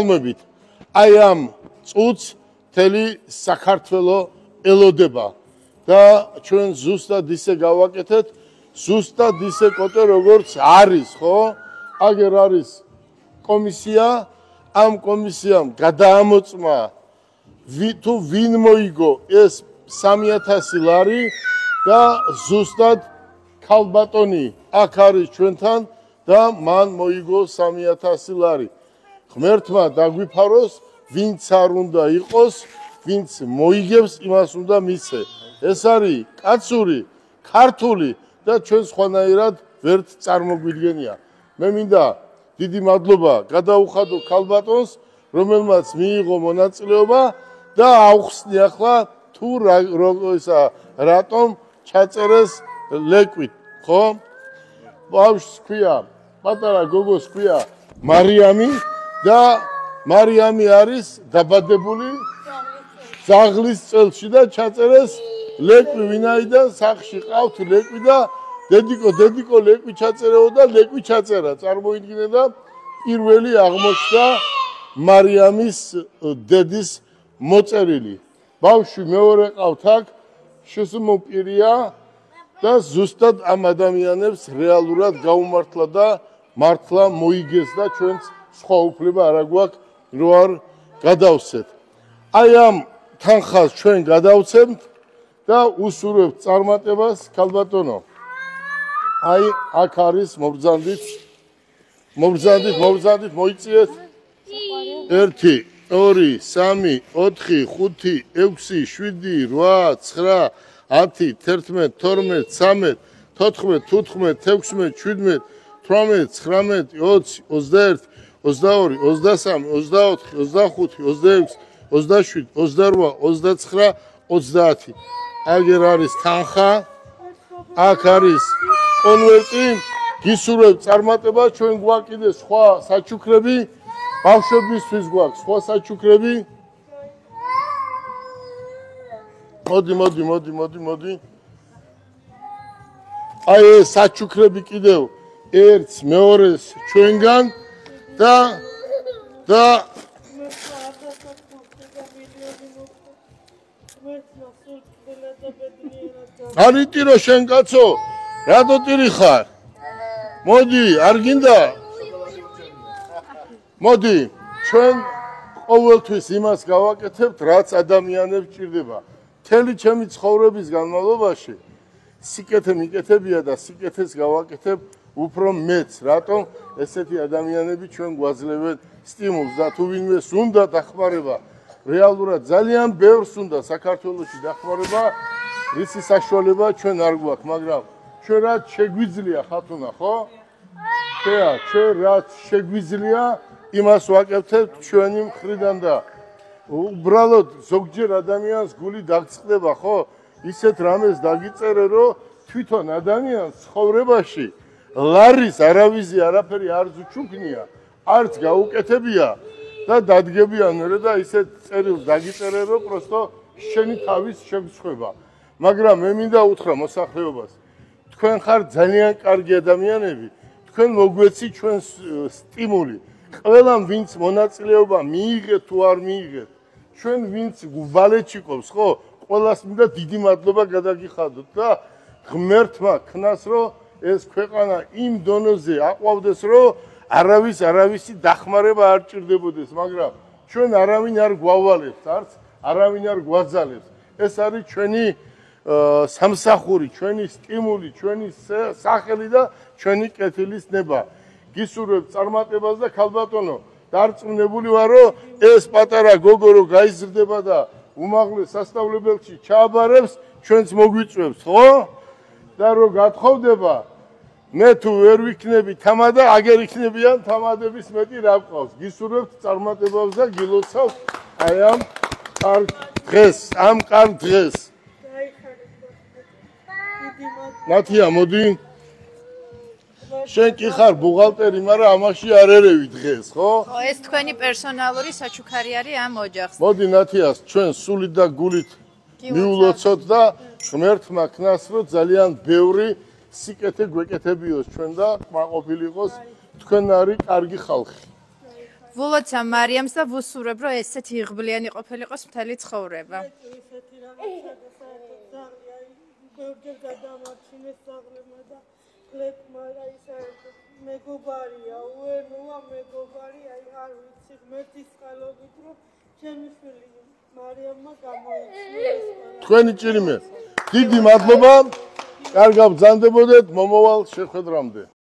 მოგესალმებით. აი ამ წუთს მთელი საქართველო ელოდება და ჩვენ ზუსტად ისე გავაკეთეთ, ზუსტად ისე კოტე როგორც არის, ხო? აგერ არის კომისია, ამ კომისიამ გადაამოწმა თუ ვინ მოიგო ეს 3000 ლარი და ზუსტად ქალბატონი აქ არის ჩვენთან და მან მოიგო 3000 ლარი. ღმერთმა დაგვიფაროს, ვინც არ უნდა იყოს, ვინც მოიგებს, იმას უნდა მისცე. ეს არის კაცური, ქართული და ჩვენ სხვანაირად ვერც წარმოგვიდგენია. მე მინდა დიდი მადლობა გადაუხადო ქალბატონს, რომელმაც მიიღო მონაწილეობა და აუხსნი ახლა თუ რატომ ჩაწერეს ლეკვით, ხო? ბავშვს ქვია, პატარა გოგოს ქვია მარიამი და მარიამი არის დაბადებული ძაღლის წელში და ჩაწერეს ლეკვი, ვინაიდან სახლში ყავთ ლეკვი და დედიკო ლეკვი ჩაწერეო და ლეკვი ჩაწერა. წარმოიდგინე და პირველი აღმოჩნდა მარიამის დედის მოწერილი. ბავშვი მეორე ყავთ აქ, შესუმოპირია და ზუსტად ამ ადამიანებს რეალურად გაუმართლა და მართლა მოიგეს და ჩვენც სხვა უფლება არ აგვაქვს რო არ გადავსეთ. აი ამ თანხას ჩვენ გადავცემთ და უსურვებთ წარმატებას ქალბატონო. აი აქ არის მობრძანდით მოიწიეთ 1 2 3 4 5 6 7 8 9 10 11 12 13 14 15 16 17 18 19 20 21 22 23 24 25 26 27 28 29 30 აგერ არის თანხა, აქ არის კონვერტი, გისურვებთ წარმატება, ჩვენ გვაქვს კიდე სხვა საჩუქრები, ბავშვებისთვის გვაქვს სხვა საჩუქრები. მოდი. აი ეს საჩუქრები კიდევ ერთს, მეორეს ჩვენგან და არიტირო შენ კაცო, რატო ტირი ხარ? მოდი, არ გინდა? მოდი, ჩვენ ყოველთვის იმას გავაკეთებთ, რაც ადამიანებს ჭირდება. მთელი ჩემი ცხოვრების განმავლობაში სიკეთე მიკეთებია და სიკეთეს გავაკეთებ უფრო მეც. რატომ? ესეთი ადამიანები ჩვენ გვაძლევენ სტიმულს და თუ ვინმეს უნდა დახმარება, რეალურად ძალიან ბევრს უნდა საქართველოში დახმარება, რისი საშუალება ჩვენ არ გვაქვს, მაგრამ ჩვენ რაც შეგვიძლია ხათუნა, ხო? ჩვენ რაც შეგვიძლია, იმას ვაკეთებთ ჩვენი მხრიდან და უბრალოდ ზოგჯერ ადამიანს გული დაგწყდება, ხო? ისეთ რამეს დაგიწერე, რომ თვითონ ადამიანს ცხოვრებაში ლარის არავიზი არაფერი არ ზუჩუქნია, არც გაუკეთებია და დადგებიან მერე და ისეთ წერილს დაგიწერე, რომ პროსტო შენი თავის შეგვსხვება. მაგრამ მე მინდა უთხრა მოსახლეობას, თქვენ ხართ ძალიან კარგი ადამიანები, თქვენ მოგვეცით ჩვენს სტიმული. ყველამ ვინც მონაწილეობა მიიღეთ თუ არ მიიღეთ, ჩვენ ვინც ვალეთში ყოფს, ხო? ყველას მინდა დიდი მადლობა გადაგიხადოთ და ღმერთმა ქნას, რომ ეს ქვეყანა იმ დონეზე აყვავდეს, რომ არავისი დახმარება არ ჭირდებოდეს, მაგრამ ჩვენ არავინ არ გვავალებს, არც არავინ არ გვაძალებს. ეს არის ჩვენი სამსახური, ჩვენი სტიმული, ჩვენი სახელი და ჩვენი კეთილის ნება. გისურვებთ წარმატებას და ქალბატონო, დარწმუნებული ვარ, რომ ეს პატარა გოგო რო გაიზრდება და უმაღლეს სასწავლებელში ჩააბარებს, ჩვენც მოგვიწევს, ხო? და რო გათხოვდება, მე თუ ვერ ვიქნები თამადა, აგერ იქნებიან თამადების მეტი რა გყავს. გისურვებთ წარმატებას და გილოცავთ აი ამ კარგ დღეს. ნათია, მოდი. შენ კი ხარ ბუღალტერი, მაგრამ ამაში არ ერევი დღეს, ხო? ხო, ეს თქვენი პერსონალური საჩუქარი არის ამ ოჯახს. მოდი ნათიას, ჩვენ სულით და გულით მიულოცოთ და ღმერთმა ქნას, რომ ძალიან ბევრი სიკეთე გვეკეთებიოს ჩვენ და კმაყოფილიყოს თქვენ არის კარგი ხალხი. ვულოცავ მარიამს და ვუსურებ, რომ ესეთი იღბლიანი ყოფილიყოს მთელი ცხოვრება. ისეთი რაღაცა და საერთოდ ზაღლია ბევრჯერ გადამარჩინეს ზაღლებმა და ფლეთმა და საერთოდ მეგობარია, უენოა მეგობარია, არ ვიცი ღმერთის წყალობით, რომ ჩემი შვილი მარიამმა გამოიწვია. თქვენი ჭირიმე დიდი მადლობა. კარგად ბრძანდებოდეთ მომავალ შეხვედრამდე.